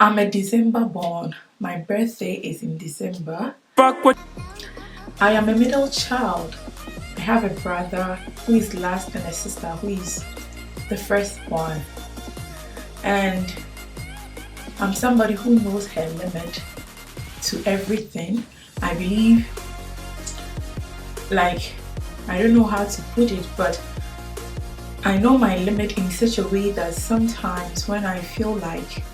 I'm a December born. My birthday is in December. I am a middle child. I have a brother who is last and a sister who is the firstborn. And I'm somebody who knows her limit to everything. I believe, I don't know how to put it, but I know my limit in such a way that sometimes when I feel like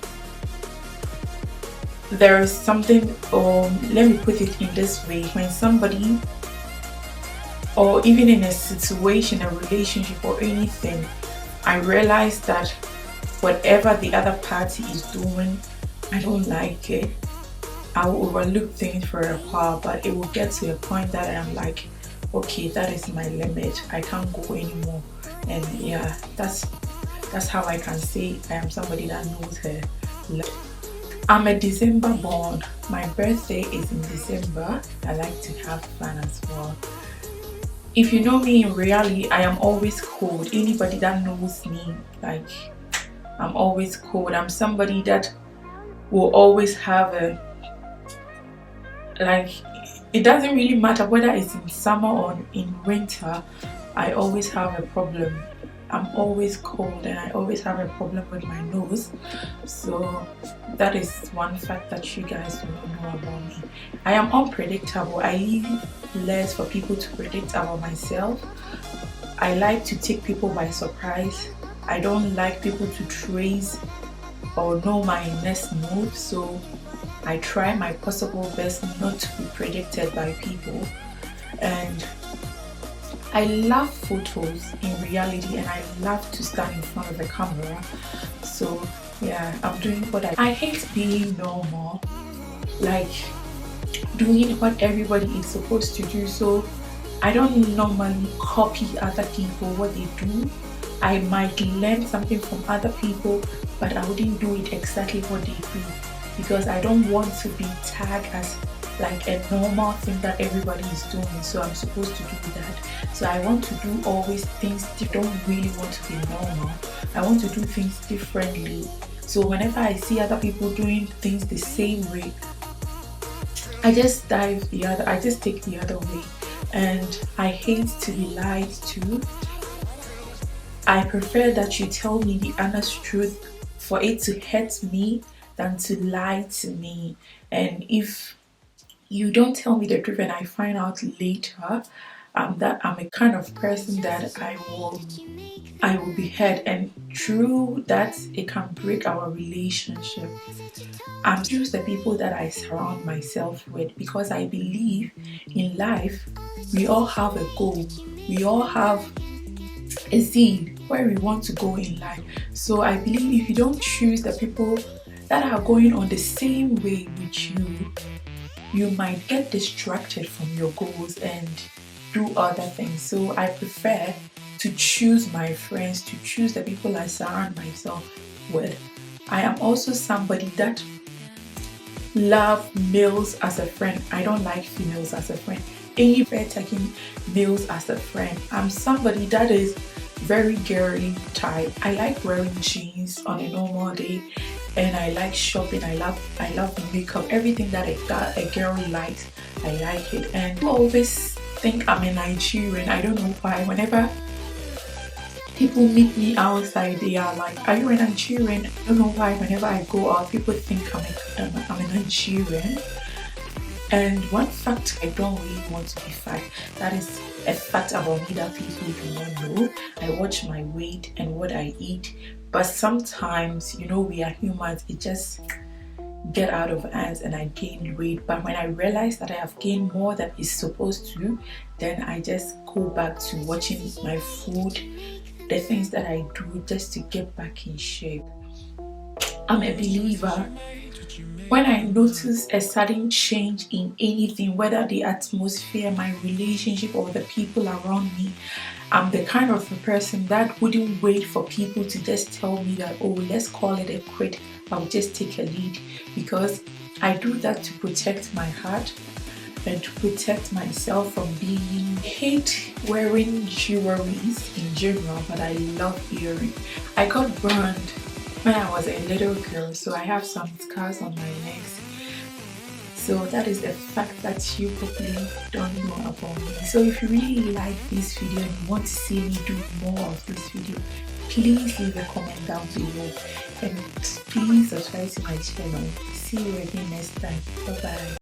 there is something, or let me put it in this way, when somebody, or even in a situation, a relationship, or anything, I realize that whatever the other party is doing, I don't like it. I will overlook things for a while, but it will get to a point that I'm like, okay, that is my limit. I can't go anymore. And yeah, that's how I can say I am somebody that knows her limit. I'm a December born. My birthday is in December. I like to have fun as well. If you know me in reality, I am always cold. Anybody that knows me, I'm always cold. I'm somebody that will always have it doesn't really matter whether it's in summer or in winter, I always have a problem. I'm always cold and I always have a problem with my nose. So that is one fact that you guys do not know about me. I am unpredictable. I leave less for people to predict about myself. I like to take people by surprise. I don't like people to trace or know my next move, so I try my possible best not to be predicted by people. And I love photos in reality, and I love to stand in front of a camera. So yeah, I'm doing what I hate being normal, like doing what everybody is supposed to do. So I don't normally copy other people what they do. I might learn something from other people, but I wouldn't do it exactly what they do, because I don't want to be tagged as like a normal thing that everybody is doing, so I'm supposed to do that. So I want to do always things that don't really want to be normal. I want to do things differently. So whenever I see other people doing things the same way, I just take the other way. And I hate to be lied to. I prefer that you tell me the honest truth for it to hurt me than to lie to me. And if you don't tell me the truth and I find out later, that I'm a kind of person that I will be hurt, and through that it can break our relationship. I'm choose the people that I surround myself with, because I believe in life we all have a goal. We all have a zeal where we want to go in life. So I believe if you don't choose the people that are going on the same way with you, you might get distracted from your goals and do other things. So I prefer to choose my friends, to choose the people I surround myself with. I am also somebody that love males as a friend. I don't like females as a friend. Any better taking males as a friend. I'm somebody that is very girly type. I like wearing jeans on a normal day, and I like shopping. I love makeup. Everything that a girl likes, I like it. And people always think I'm a Nigerian. I don't know why. Whenever people meet me outside, they are like, "Are you a Nigerian?" I don't know why. Whenever I go out, people think I'm a Nigerian. And one fact I don't really want to be fact, that is a fact about me that people do not know. I watch my weight and what I eat, but sometimes, we are humans, it just get out of hands and I gain weight. But when I realize that I have gained more than it's supposed to, then I just go back to watching my food, the things that I do just to get back in shape. I'm a believer. When I notice a sudden change in anything, whether the atmosphere, my relationship, or the people around me, I'm the kind of a person that wouldn't wait for people to just tell me that, oh, let's call it a quit. I'll just take a lead, because I do that to protect my heart and to protect myself from being hate wearing jewelries in general, but I love earrings. I got burned when I was a little girl, so I have some scars on my legs. So that is the fact that you probably don't know about me. So if you really like this video and you want to see me do more of this video, please leave a comment down below and please subscribe to my channel. See you again next time. Bye bye.